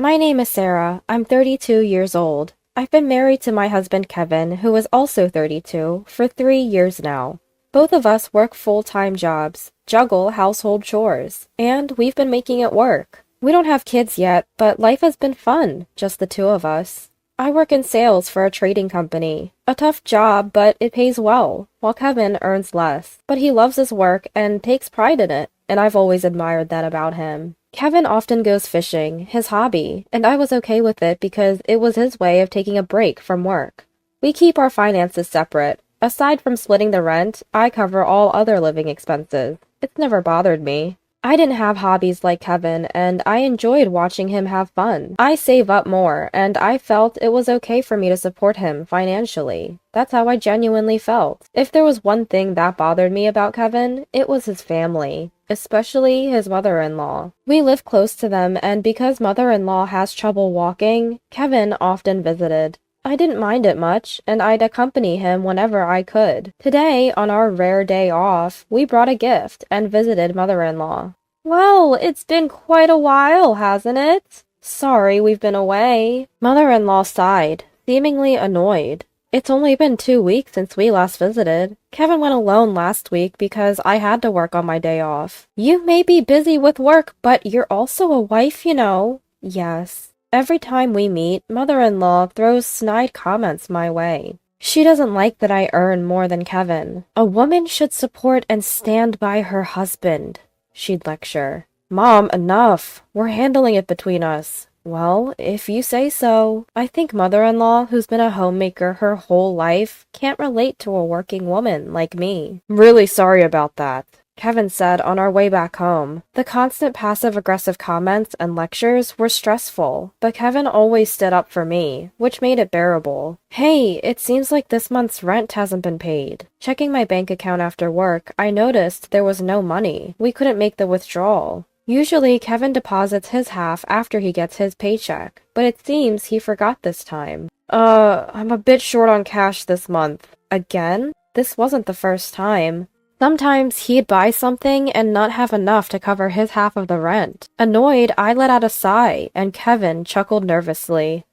My name is Sarah. I'm 32 years old. I've been married to my husband Kevin, who is also 32, for 3 years now. Both of us work full-time jobs, juggle household chores, and we've been making it work. We don't have kids yet, but life has been fun, just the two of us. I work in sales for a trading company. A tough job, but it pays well, while Kevin earns less. But he loves his work and takes pride in it, and I've always admired that about him. Kevin often goes fishing, his hobby, and I was okay with it because it was his way of taking a break from work. We keep our finances separate. Aside from splitting the rent, I cover all other living expenses. It's never bothered me. I didn't have hobbies like Kevin, and I enjoyed watching him have fun. I save up more, and I felt it was okay for me to support him financially. That's how I genuinely felt. If there was one thing that bothered me about Kevin, it was his family, especially his mother-in-law. We live close to them, and because mother-in-law has trouble walking, Kevin often visited. I didn't mind it much, and I'd accompany him whenever I could. Today, on our rare day off, we brought a gift and visited mother-in-law. Well, it's been quite a while, hasn't it? Sorry we've been away. Mother-in-law sighed, seemingly annoyed. It's only been 2 weeks since we last visited. Kevin went alone last week because I had to work on my day off. You may be busy with work, but you're also a wife, you know. Yes. Every time we meet, mother-in-law throws snide comments my way. She doesn't like that I earn more than Kevin. A woman should support and stand by her husband, she'd lecture. Mom, enough. We're handling it between us. Well, if you say so. I think mother-in-law, who's been a homemaker her whole life, can't relate to a working woman like me. Really sorry about that, Kevin said on our way back home. The constant passive-aggressive comments and lectures were stressful, but Kevin always stood up for me, which made it bearable. Hey, it seems like this month's rent hasn't been paid. Checking my bank account after work, I noticed there was no money. We couldn't make the withdrawal. Usually, Kevin deposits his half after he gets his paycheck, but it seems he forgot this time. I'm a bit short on cash this month. Again? This wasn't the first time. Sometimes he'd buy something and not have enough to cover his half of the rent. Annoyed, I let out a sigh, and Kevin chuckled nervously.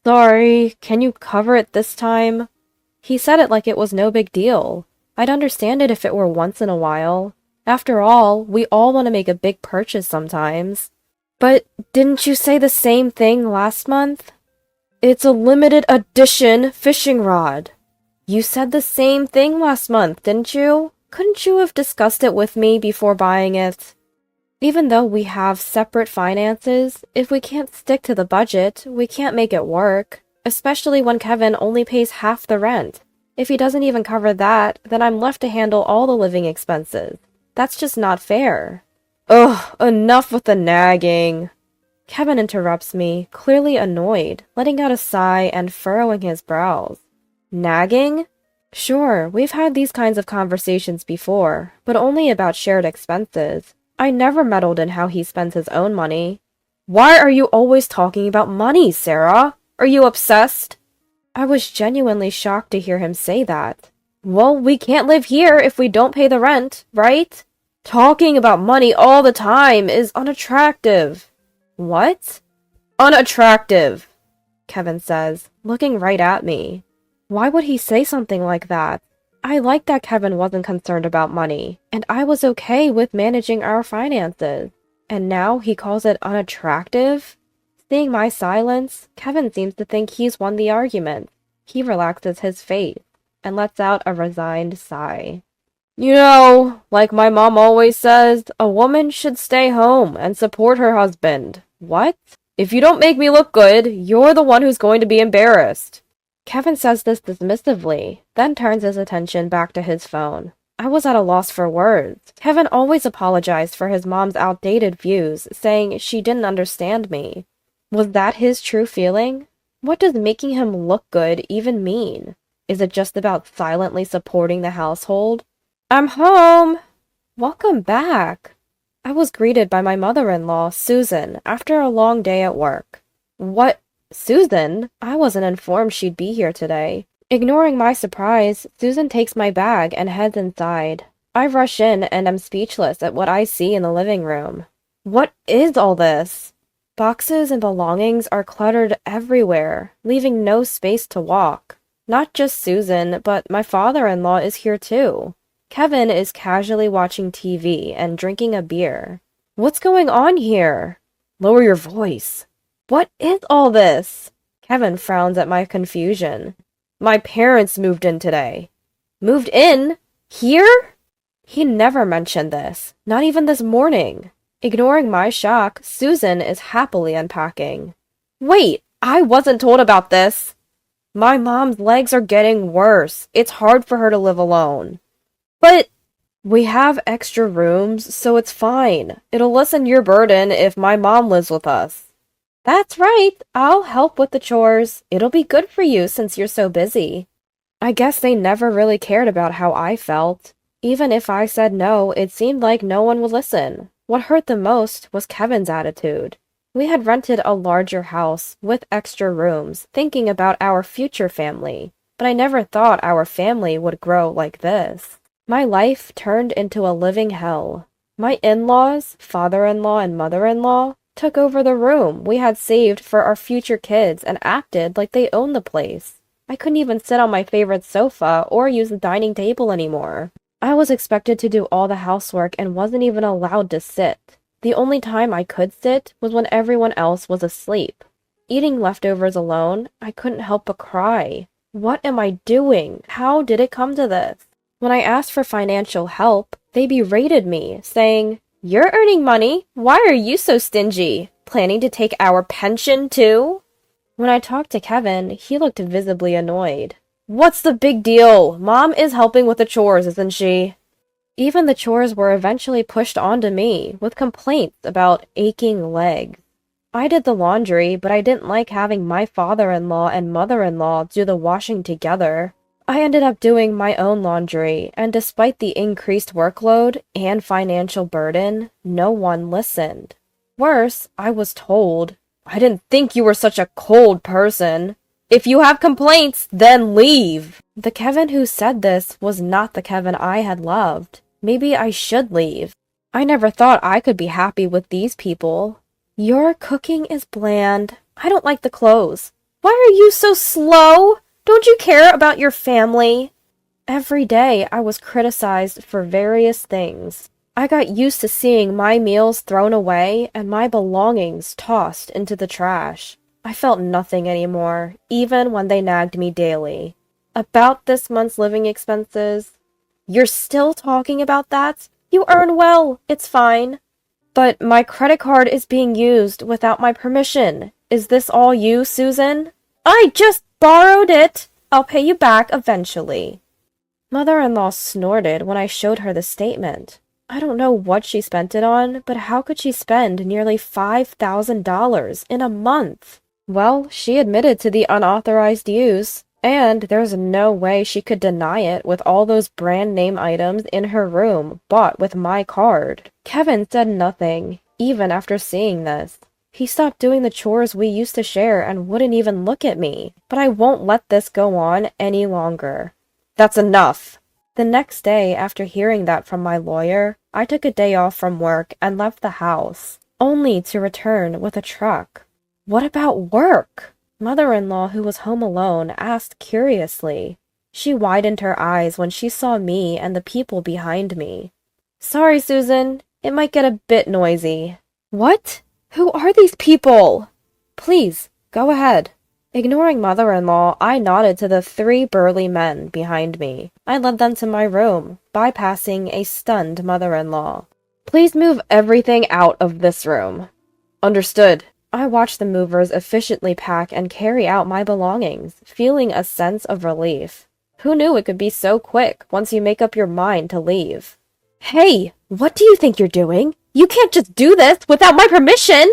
Sorry, can you cover it this time? He said it like it was no big deal. I'd understand it if it were once in a while. After all, we all want to make a big purchase sometimes. But didn't you say the same thing last month? It's a limited edition fishing rod. You said the same thing last month, didn't you? Couldn't you have discussed it with me before buying it? Even though we have separate finances, if we can't stick to the budget, we can't make it work. Especially when Kevin only pays half the rent. If he doesn't even cover that, then I'm left to handle all the living expenses. That's just not fair. Ugh, enough with the nagging. Kevin interrupts me, clearly annoyed, letting out a sigh and furrowing his brows. Nagging? Sure, we've had these kinds of conversations before, but only about shared expenses. I never meddled in how he spends his own money. Why are you always talking about money, Sarah? Are you obsessed? I was genuinely shocked to hear him say that. Well, we can't live here if we don't pay the rent, right? Talking about money all the time is unattractive. What? Unattractive, Kevin says, looking right at me. Why would he say something like that? I liked that Kevin wasn't concerned about money, and I was okay with managing our finances. And now he calls it unattractive? Seeing my silence, Kevin seems to think he's won the argument. He relaxes his face and lets out a resigned sigh. You know, like my mom always says, a woman should stay home and support her husband. What? If you don't make me look good, you're the one who's going to be embarrassed. Kevin says this dismissively, then turns his attention back to his phone. I was at a loss for words. Kevin always apologized for his mom's outdated views, saying she didn't understand me. Was that his true feeling? What does making him look good even mean? Is it just about silently supporting the household? I'm home! Welcome back. I was greeted by my mother-in-law, Susan, after a long day at work. What? Susan? I wasn't informed she'd be here today. Ignoring my surprise, Susan takes my bag and heads inside. I rush in and am speechless at what I see in the living room. What is all this? Boxes and belongings are cluttered everywhere, leaving no space to walk. Not just Susan, but my father-in-law is here too. Kevin is casually watching TV and drinking a beer. What's going on here? Lower your voice. What is all this? Kevin frowns at my confusion. My parents moved in today. Moved in? Here? He never mentioned this, not even this morning. Ignoring my shock, Susan is happily unpacking. Wait, I wasn't told about this. My mom's legs are getting worse. It's hard for her to live alone. But we have extra rooms, so it's fine. It'll lessen your burden if my mom lives with us. That's right. I'll help with the chores. It'll be good for you since you're so busy. I guess they never really cared about how I felt. Even if I said no, it seemed like no one would listen. What hurt the most was Kevin's attitude. We had rented a larger house with extra rooms, thinking about our future family, but I never thought our family would grow like this. My life turned into a living hell. My in-laws, father-in-law and mother-in-law, took over the room we had saved for our future kids and acted like they owned the place. I couldn't even sit on my favorite sofa or use the dining table anymore. I was expected to do all the housework and wasn't even allowed to sit. The only time I could sit was when everyone else was asleep. Eating leftovers alone, I couldn't help but cry. What am I doing? How did it come to this? When I asked for financial help, they berated me, saying, "You're earning money. Why are you so stingy? Planning to take our pension too?" When I talked to Kevin, he looked visibly annoyed. What's the big deal? Mom is helping with the chores, isn't she? Even the chores were eventually pushed onto me, with complaints about aching legs. I did the laundry, but I didn't like having my father-in-law and mother-in-law do the washing together. I ended up doing my own laundry, and despite the increased workload and financial burden, no one listened. Worse, I was told, "I didn't think you were such a cold person. If you have complaints, then leave." The Kevin who said this was not the Kevin I had loved. Maybe I should leave. I never thought I could be happy with these people. Your cooking is bland. I don't like the clothes. Why are you so slow? Don't you care about your family? Every day I was criticized for various things. I got used to seeing my meals thrown away and my belongings tossed into the trash. I felt nothing anymore, even when they nagged me daily. About this month's living expenses. You're still talking about that? You earn well, it's fine. But my credit card is being used without my permission. Is this all you, Susan? I just borrowed it. I'll pay you back eventually. Mother-in-law snorted when I showed her the statement. I don't know what she spent it on, but how could she spend nearly $5,000 in a month? Well, she admitted to the unauthorized use, and there's no way she could deny it with all those brand name items in her room bought with my card. Kevin said nothing, even after seeing this. He stopped doing the chores we used to share and wouldn't even look at me, but I won't let this go on any longer. That's enough. The next day, after hearing that from my lawyer, I took a day off from work and left the house, only to return with a truck. What about work? Mother-in-law, who was home alone, asked curiously. She widened her eyes when she saw me and the people behind me. Sorry, Susan. It might get a bit noisy. What? Who are these people? Please, go ahead. Ignoring mother-in-law, I nodded to the 3 burly men behind me. I led them to my room, bypassing a stunned mother-in-law. Please move everything out of this room. Understood. I watched the movers efficiently pack and carry out my belongings, feeling a sense of relief. Who knew it could be so quick once you make up your mind to leave? Hey, what do you think you're doing? You can't just do this without my permission!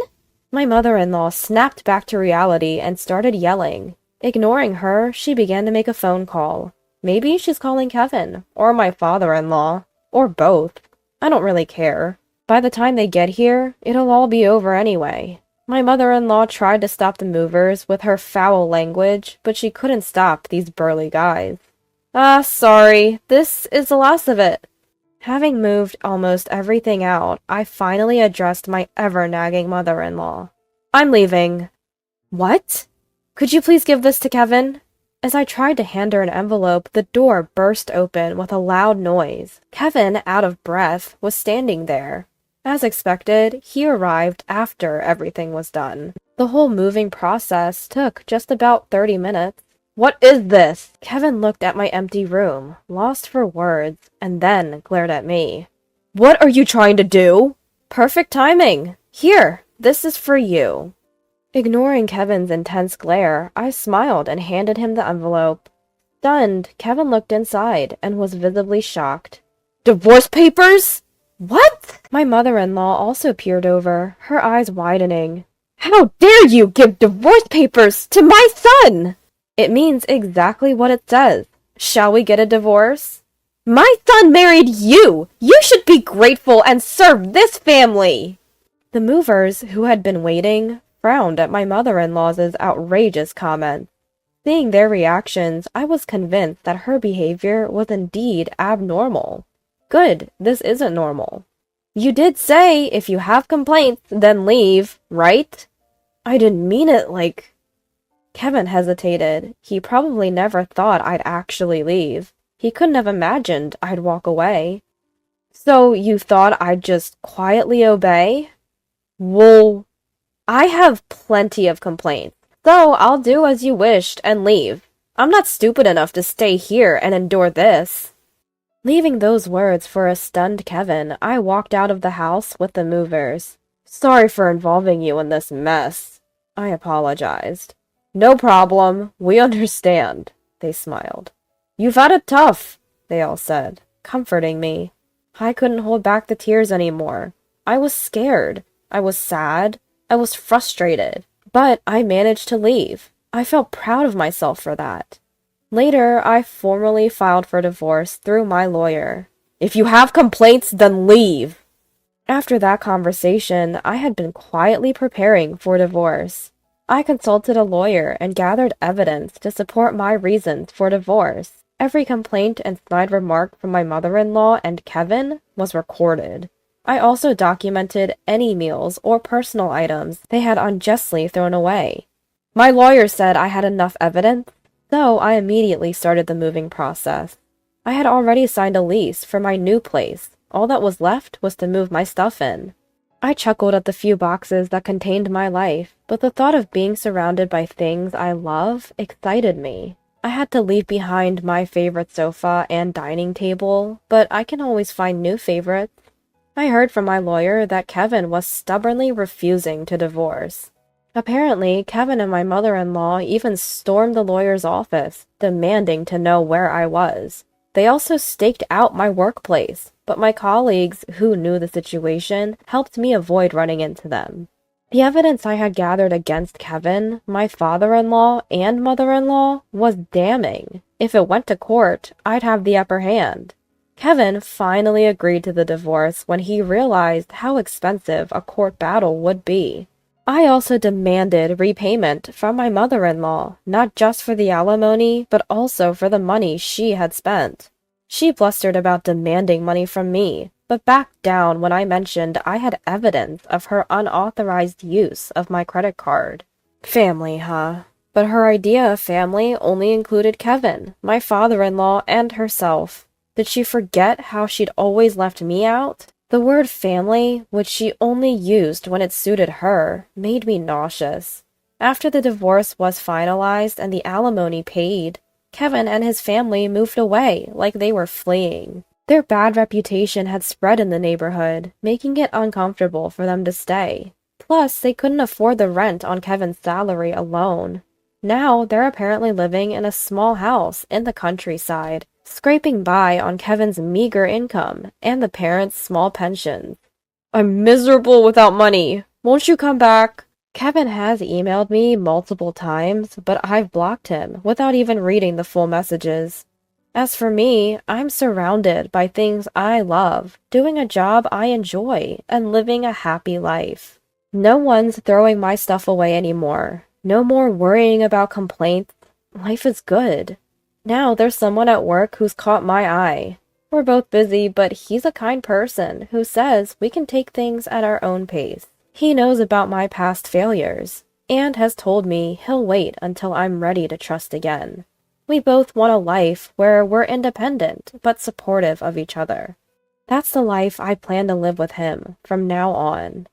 My mother-in-law snapped back to reality and started yelling. Ignoring her, she began to make a phone call. Maybe she's calling Kevin, or my father-in-law, or both. I don't really care. By the time they get here, it'll all be over anyway. My mother-in-law tried to stop the movers with her foul language, but she couldn't stop these burly guys. Sorry. This is the last of it. Having moved almost everything out, I finally addressed my ever-nagging mother-in-law. I'm leaving. What? Could you please give this to Kevin? As I tried to hand her an envelope, the door burst open with a loud noise. Kevin, out of breath, was standing there. As expected, he arrived after everything was done. The whole moving process took just about 30 minutes. What is this? Kevin looked at my empty room, lost for words, and then glared at me. What are you trying to do? Perfect timing. Here, this is for you. Ignoring Kevin's intense glare, I smiled and handed him the envelope. Stunned, Kevin looked inside and was visibly shocked. Divorce papers? What? My mother-in-law also peered over, her eyes widening. How dare you give divorce papers to my son? It means exactly what it says. Shall we get a divorce? My son married you! You should be grateful and serve this family! The movers, who had been waiting, frowned at my mother-in-law's outrageous comments. Seeing their reactions, I was convinced that her behavior was indeed abnormal. Good, this isn't normal. You did say, if you have complaints, then leave, right? I didn't mean it like... Kevin hesitated. He probably never thought I'd actually leave. He couldn't have imagined I'd walk away. So you thought I'd just quietly obey? Well, I have plenty of complaints, so I'll do as you wished and leave. I'm not stupid enough to stay here and endure this. Leaving those words for a stunned Kevin, I walked out of the house with the movers. Sorry for involving you in this mess. I apologized. No problem. We understand, they smiled. You've had it tough, they all said, comforting me. I couldn't hold back the tears anymore. I was scared. I was sad. I was frustrated. But I managed to leave. I felt proud of myself for that. Later, I formally filed for divorce through my lawyer. If you have complaints, then leave. After that conversation, I had been quietly preparing for divorce. I consulted a lawyer and gathered evidence to support my reasons for divorce. Every complaint and snide remark from my mother-in-law and Kevin was recorded. I also documented any meals or personal items they had unjustly thrown away. My lawyer said I had enough evidence, so I immediately started the moving process. I had already signed a lease for my new place. All that was left was to move my stuff in. I chuckled at the few boxes that contained my life, but the thought of being surrounded by things I love excited me. I had to leave behind my favorite sofa and dining table, but I can always find new favorites. I heard from my lawyer that Kevin was stubbornly refusing to divorce. Apparently, Kevin and my mother-in-law even stormed the lawyer's office, demanding to know where I was. They also staked out my workplace, but my colleagues, who knew the situation, helped me avoid running into them. The evidence I had gathered against Kevin, my father-in-law, and mother-in-law was damning. If it went to court, I'd have the upper hand. Kevin finally agreed to the divorce when he realized how expensive a court battle would be. I also demanded repayment from my mother-in-law, not just for the alimony, but also for the money she had spent. She blustered about demanding money from me, but backed down when I mentioned I had evidence of her unauthorized use of my credit card. Family, huh? But her idea of family only included Kevin, my father-in-law, and herself. Did she forget how she'd always left me out? The word family, which she only used when it suited her, made me nauseous. After the divorce was finalized and the alimony paid, Kevin and his family moved away like they were fleeing. Their bad reputation had spread in the neighborhood, making it uncomfortable for them to stay. Plus, they couldn't afford the rent on Kevin's salary alone. Now, they're apparently living in a small house in the countryside, scraping by on Kevin's meager income and the parents' small pensions. I'm miserable without money. Won't you come back? Kevin has emailed me multiple times, but I've blocked him without even reading the full messages. As for me, I'm surrounded by things I love, doing a job I enjoy, and living a happy life. No one's throwing my stuff away anymore. No more worrying about complaints. Life is good. Now there's someone at work who's caught my eye. We're both busy, but he's a kind person who says we can take things at our own pace. He knows about my past failures, and has told me he'll wait until I'm ready to trust again. We both want a life where we're independent, but supportive of each other. That's the life I plan to live with him from now on.